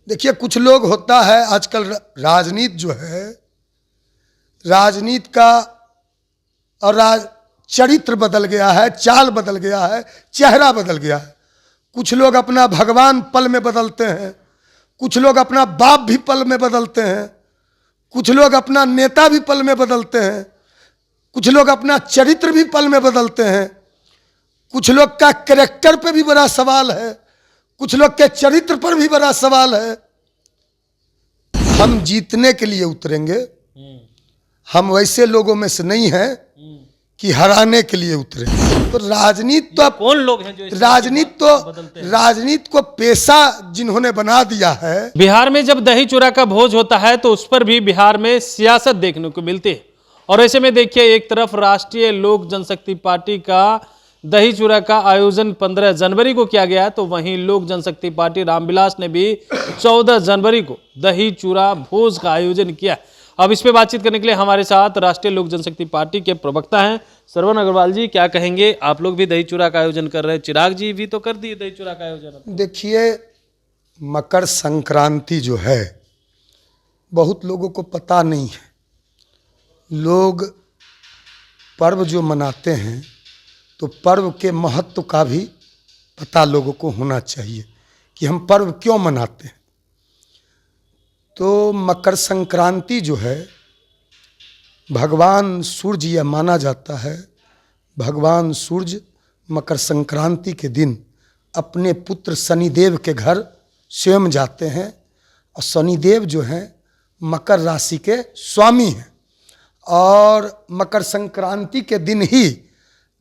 देखिए, कुछ लोग होता है आजकल राजनीति जो है, राजनीति का और चरित्र बदल गया है, चाल बदल गया है, चेहरा बदल गया है। कुछ लोग अपना भगवान पल में बदलते हैं, कुछ लोग अपना बाप भी पल में बदलते हैं, कुछ लोग अपना नेता भी पल में बदलते हैं, कुछ लोग अपना चरित्र भी पल में बदलते हैं। कुछ लोग का कैरेक्टर पे भी बड़ा सवाल है, कुछ लोग के चरित्र पर भी बड़ा सवाल है। हम जीतने के लिए उतरेंगे, हम वैसे लोगों में से नहीं हैं कि हराने के लिए उतरे। तो राजनीति तो कौन लोग हैं जो राजनीति को पेशा जिन्होंने बना दिया है। बिहार में जब दही चूड़ा का भोज होता है तो उस पर भी बिहार में सियासत देखने को मिलती है। और ऐसे में देखिए, एक तरफ राष्ट्रीय लोक जनशक्ति पार्टी का दही चूड़ा का आयोजन 15 जनवरी को किया गया, तो वहीं लोक जनशक्ति पार्टी रामविलास ने भी 14 जनवरी को दही चूड़ा भोज का आयोजन किया। अब इस पे बातचीत करने के लिए हमारे साथ राष्ट्रीय लोक जनशक्ति पार्टी के प्रवक्ता हैं श्रवण अग्रवाल जी। क्या कहेंगे, आप लोग भी दही चूड़ा का आयोजन कर रहे हैं, चिराग जी भी तो कर दिए दही चूड़ा का आयोजन। देखिए, मकर संक्रांति जो है बहुत लोगों को पता नहीं है। लोग पर्व जो मनाते हैं तो पर्व के महत्व का भी पता लोगों को होना चाहिए कि हम पर्व क्यों मनाते हैं। तो मकर संक्रांति जो है, भगवान सूर्य यह माना जाता है, भगवान सूर्य मकर संक्रांति के दिन अपने पुत्र शनिदेव के घर स्वयं जाते हैं। और शनिदेव जो हैं मकर राशि के स्वामी हैं। और मकर संक्रांति के दिन ही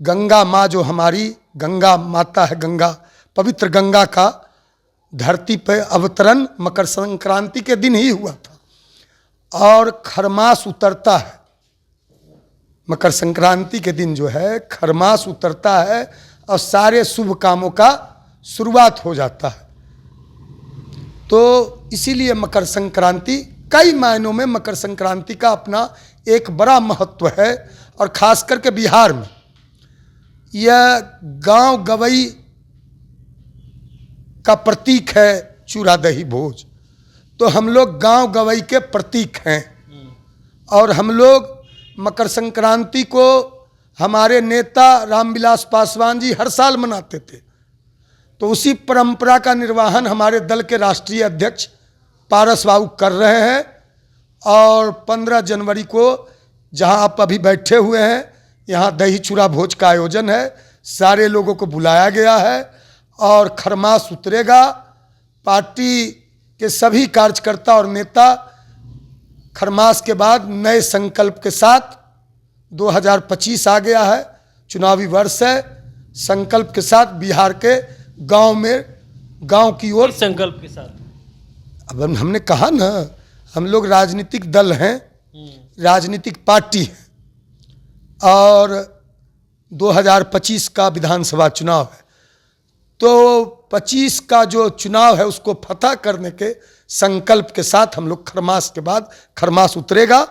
गंगा माँ जो हमारी गंगा माता है, गंगा पवित्र गंगा का धरती पर अवतरण मकर संक्रांति के दिन ही हुआ था। और खरमास उतरता है, मकर संक्रांति के दिन जो है खरमास उतरता है और सारे शुभ कामों का शुरुआत हो जाता है। तो इसीलिए मकर संक्रांति, कई मायनों में मकर संक्रांति का अपना एक बड़ा महत्व है। और खास करके बिहार में यह गांव गवई का प्रतीक है चूड़ा दही भोज। तो हम लोग गांव गवई के प्रतीक हैं। और हम लोग मकर संक्रांति को हमारे नेता रामविलास पासवान जी हर साल मनाते थे। तो उसी परंपरा का निर्वहन हमारे दल के राष्ट्रीय अध्यक्ष पारस बाबू कर रहे हैं। और 15 जनवरी को जहां आप अभी बैठे हुए हैं, यहाँ दही चूड़ा भोज का आयोजन है। सारे लोगों को बुलाया गया है और खरमास उतरेगा। पार्टी के सभी कार्यकर्ता और नेता खरमास के बाद नए संकल्प के साथ, 2025 आ गया है, चुनावी वर्ष है, संकल्प के साथ बिहार के गांव में, गांव की ओर संकल्प के साथ। अब हमने कहा ना, हम लोग राजनीतिक दल हैं, राजनीतिक पार्टी है। और 2025 का विधानसभा चुनाव है। तो 25 का जो चुनाव है उसको फतह करने के संकल्प के साथ हम लोग खरमास के बाद, खरमास उतरेगा,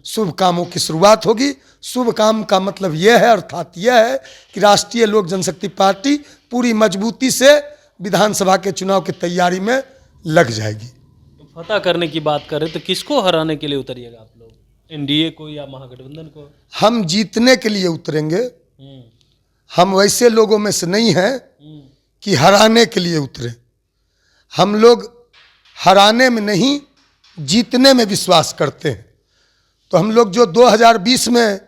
शुभ कामों की शुरुआत होगी। शुभ काम का मतलब यह है, अर्थात यह है कि राष्ट्रीय लोक जनशक्ति पार्टी पूरी मजबूती से विधानसभा के चुनाव की तैयारी में लग जाएगी। तो फतह करने की बात करें तो किसको हराने के लिए उतरिएगा आप लोग, एनडीए को या महागठबंधन को? हम जीतने के लिए उतरेंगे। हम वैसे लोगों में से नहीं हैं कि हराने के लिए उतरे। हम लोग हराने में नहीं, जीतने में विश्वास करते हैं। तो हम लोग जो 2020 में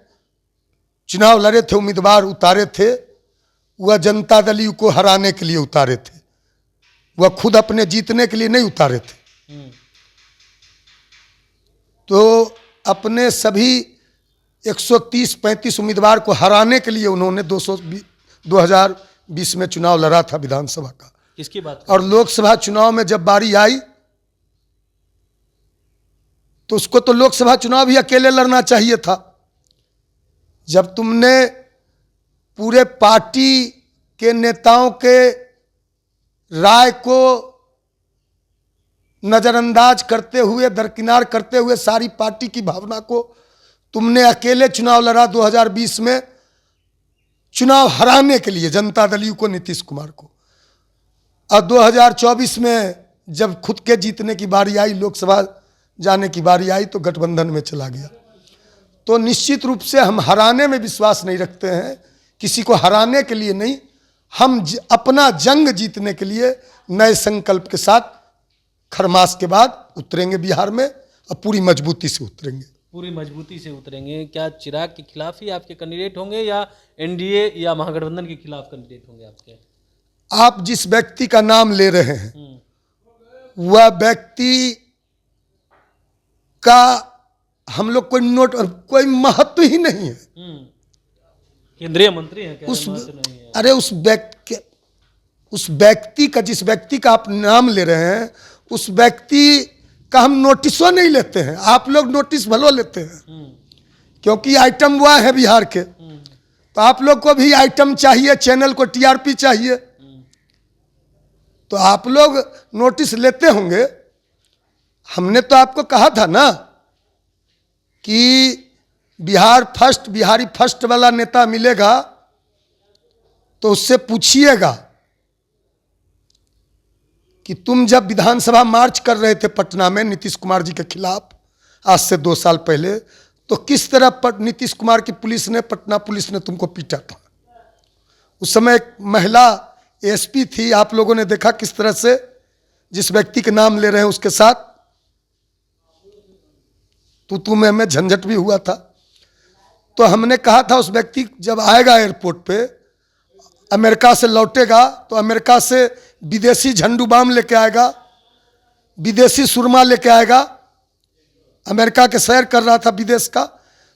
चुनाव लड़े थे, उम्मीदवार उतारे थे, वह जनता दल यू को हराने के लिए उतारे थे। वह खुद अपने जीतने के लिए नहीं उतारे थे। तो अपने सभी 130-35 उम्मीदवार को हराने के लिए उन्होंने 2020 में चुनाव लड़ा था विधानसभा का। किसकी बात? और लोकसभा चुनाव में जब बारी आई तो उसको तो लोकसभा चुनाव ही अकेले लड़ना चाहिए था। जब तुमने पूरे पार्टी के नेताओं के राय को नजरअंदाज करते हुए, दरकिनार करते हुए, सारी पार्टी की भावना को तुमने अकेले चुनाव लड़ा 2020 में, चुनाव हराने के लिए जनता दल यू को, नीतीश कुमार को। और 2024 में जब खुद के जीतने की बारी आई, लोकसभा जाने की बारी आई, तो गठबंधन में चला गया। तो निश्चित रूप से हम हराने में विश्वास नहीं रखते हैं, किसी को हराने के लिए नहीं, हम अपना जंग जीतने के लिए नए संकल्प के साथ खरमास के बाद उतरेंगे बिहार में, और पूरी मजबूती से उतरेंगे। पूरी मजबूती से उतरेंगे। क्या चिराग के खिलाफ ही आपके कैंडिडेट होंगे या एनडीए या महागठबंधन के खिलाफ कैंडिडेट होंगे आपके? आप जिस व्यक्ति का नाम ले रहे हैं वह व्यक्ति का हम लोग कोई महत्व ही नहीं है। केंद्रीय मंत्री हैं क्या? नहीं है। अरे उस व्यक्ति का, जिस व्यक्ति का आप नाम ले रहे हैं, उस व्यक्ति का हम नोटिसो नहीं लेते हैं। आप लोग नोटिस भलो लेते हैं क्योंकि आइटम वह है बिहार के, तो आप लोग को भी आइटम चाहिए, चैनल को टीआरपी चाहिए, तो आप लोग नोटिस लेते होंगे। हमने तो आपको कहा था ना कि बिहारी फर्स्ट वाला नेता मिलेगा तो उससे पूछिएगा कि तुम जब विधानसभा मार्च कर रहे थे पटना में नीतीश कुमार जी के खिलाफ आज से 2 साल पहले, तो किस तरह नीतीश कुमार की पुलिस ने, पटना पुलिस ने तुमको पीटा था। उस समय एक महिला एसपी थी, आप लोगों ने देखा किस तरह से जिस व्यक्ति के नाम ले रहे हैं उसके साथ तू में झंझट भी हुआ था। तो हमने कहा था उस व्यक्ति जब आएगा एयरपोर्ट पे, अमेरिका से लौटेगा तो अमेरिका से विदेशी झंडू बाम लेके आएगा, विदेशी सुरमा लेके आएगा। अमेरिका के सैर कर रहा था विदेश का,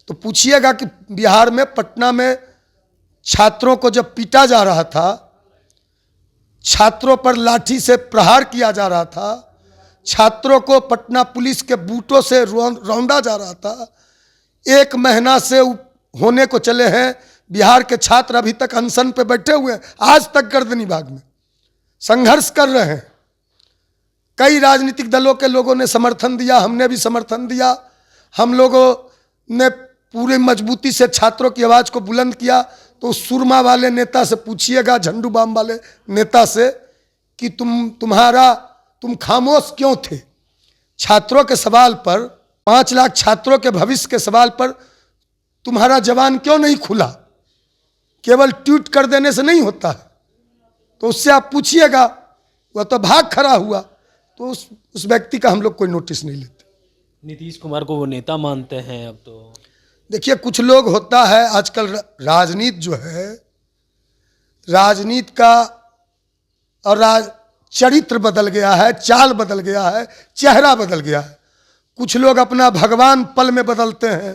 तो पूछिएगा कि बिहार में पटना में छात्रों को जब पीटा जा रहा था, छात्रों पर लाठी से प्रहार किया जा रहा था, छात्रों को पटना पुलिस के बूटों से रौंदा जा रहा था, 1 महीना से होने को चले हैं, बिहार के छात्र अभी तक अनशन पे बैठे हुए हैं, आज तक गर्दनी बाग में संघर्ष कर रहे हैं। कई राजनीतिक दलों के लोगों ने समर्थन दिया, हमने भी समर्थन दिया। हम लोगों ने पूरी मजबूती से छात्रों की आवाज़ को बुलंद किया। तो सुरमा वाले नेता से पूछिएगा, झंडू बाम वाले नेता से, कि तुम खामोश क्यों थे? छात्रों के सवाल पर, 5 लाख छात्रों के भविष्य के सवाल पर तुम्हारा जवान क्यों नहीं खुला? केवल ट्वीट कर देने से नहीं होता है, तो उससे आप पूछिएगा। वह तो भाग खड़ा हुआ, तो उस व्यक्ति का हम लोग कोई नोटिस नहीं लेते। नीतीश कुमार को वो नेता मानते हैं अब तो? देखिए, कुछ लोग होता है आजकल राजनीति जो है, राजनीति का और चरित्र बदल गया है, चाल बदल गया है, चेहरा बदल गया है। कुछ लोग अपना भगवान पल में बदलते हैं,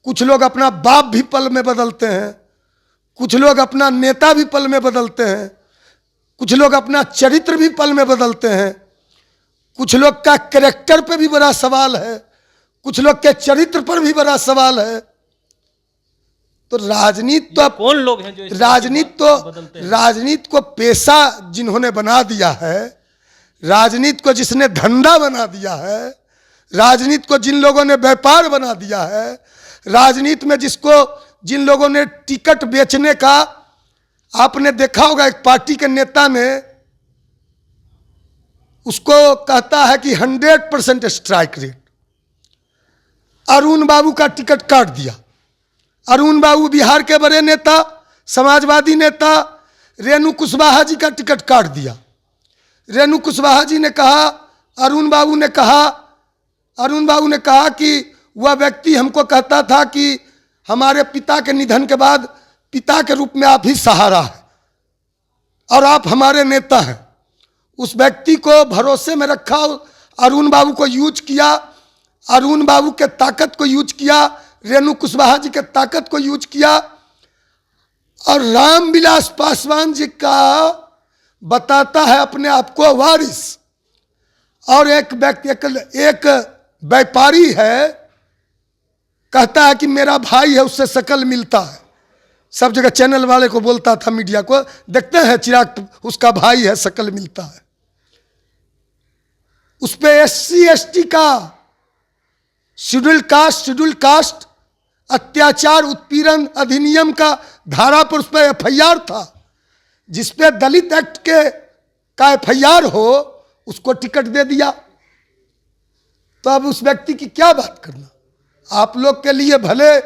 कुछ लोग अपना बाप भी पल में बदलते हैं, कुछ लोग अपना नेता भी पल में बदलते हैं, कुछ लोग अपना चरित्र भी पल में बदलते हैं, कुछ लोग का कैरेक्टर पे भी बड़ा सवाल है, कुछ लोग के चरित्र पर भी बड़ा सवाल है। तो राजनीति तो कौन लोग हैं जो राजनीति को पेशा जिन्होंने बना दिया है, राजनीति को जिसने धंधा बना दिया है, राजनीति को जिन लोगों ने व्यापार बना दिया है, राजनीति में जिन लोगों ने टिकट बेचने का, आपने देखा होगा एक पार्टी के नेता ने उसको कहता है कि 100% स्ट्राइक रेट। अरुण बाबू का टिकट काट दिया। अरुण बाबू बिहार के बड़े नेता, समाजवादी नेता, रेणु कुशवाहा जी का टिकट काट दिया। रेणु कुशवाहा जी ने कहा, अरुण बाबू ने कहा कि वह व्यक्ति हमको कहता था कि हमारे पिता के निधन के बाद पिता के रूप में आप ही सहारा है और आप हमारे नेता हैं। उस व्यक्ति को भरोसे में रखा, अरुण बाबू को यूज किया, अरुण बाबू के ताकत को यूज किया, रेणु कुशवाहा जी के ताकत को यूज किया, और रामविलास पासवान जी का बताता है अपने आप को वारिस, और एक व्यापारी है, कहता है कि मेरा भाई है, उससे शकल मिलता है। सब जगह चैनल वाले को बोलता था, मीडिया को, देखते हैं चिराग उसका भाई है, शकल मिलता है। उस पे SC ST का, शेड्यूल कास्ट अत्याचार उत्पीड़न अधिनियम का धारा पर उस पर FIR था। जिसपे दलित एक्ट का FIR हो, उसको टिकट दे दिया, तो अब उस व्यक्ति की क्या बात करना। आप लोग के लिए भले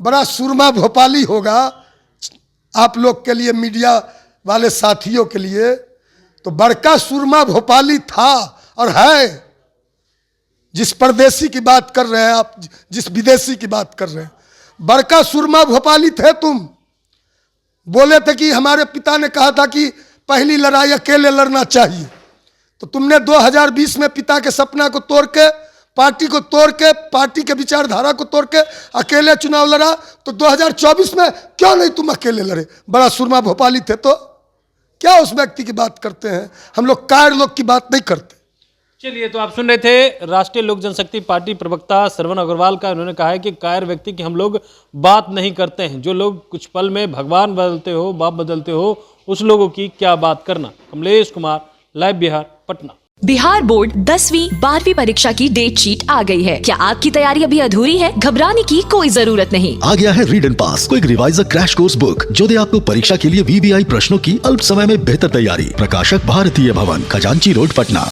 बड़ा सुरमा भोपाली होगा, आप लोग के लिए, मीडिया वाले साथियों के लिए तो बड़का सुरमा भोपाली था और है। जिस परदेसी की बात कर रहे हैं आप, जिस विदेशी की बात कर रहे हैं, बड़का सुरमा भोपाली थे तुम। बोले थे कि हमारे पिता ने कहा था कि पहली लड़ाई अकेले लड़ना चाहिए, तो तुमने 2020 में पिता के सपना को तोड़ के, पार्टी को तोड़ के, पार्टी के विचारधारा को तोड़ के अकेले चुनाव लड़ा। तो 2024 में क्यों नहीं तुम अकेले लड़े? बड़ा सुरमा भोपाली थे तो क्या उस व्यक्ति की बात करते हैं? हम लोग कायर लोग की बात नहीं करते। चलिए, तो आप सुन रहे थे राष्ट्रीय लोक जनशक्ति पार्टी प्रवक्ता श्रवण अग्रवाल का। उन्होंने कहा है कि कायर व्यक्ति की हम लोग बात नहीं करते हैं। जो लोग कुछ पल में भगवान बदलते हो, बाप बदलते हो, उस लोगों की क्या बात करना। कमलेश कुमार, लाइव बिहार, पटना। बिहार बोर्ड 10वीं 12वीं परीक्षा की डेट शीट आ गई है। क्या आपकी तैयारी अभी अधूरी है? घबराने की कोई जरूरत नहीं। आ गया है read and pass quick reviser crash course book, जो दे आपको परीक्षा के लिए VBI प्रश्नों की अल्प समय में बेहतर तैयारी। प्रकाशक भारतीय भवन, खजांची रोड, पटना।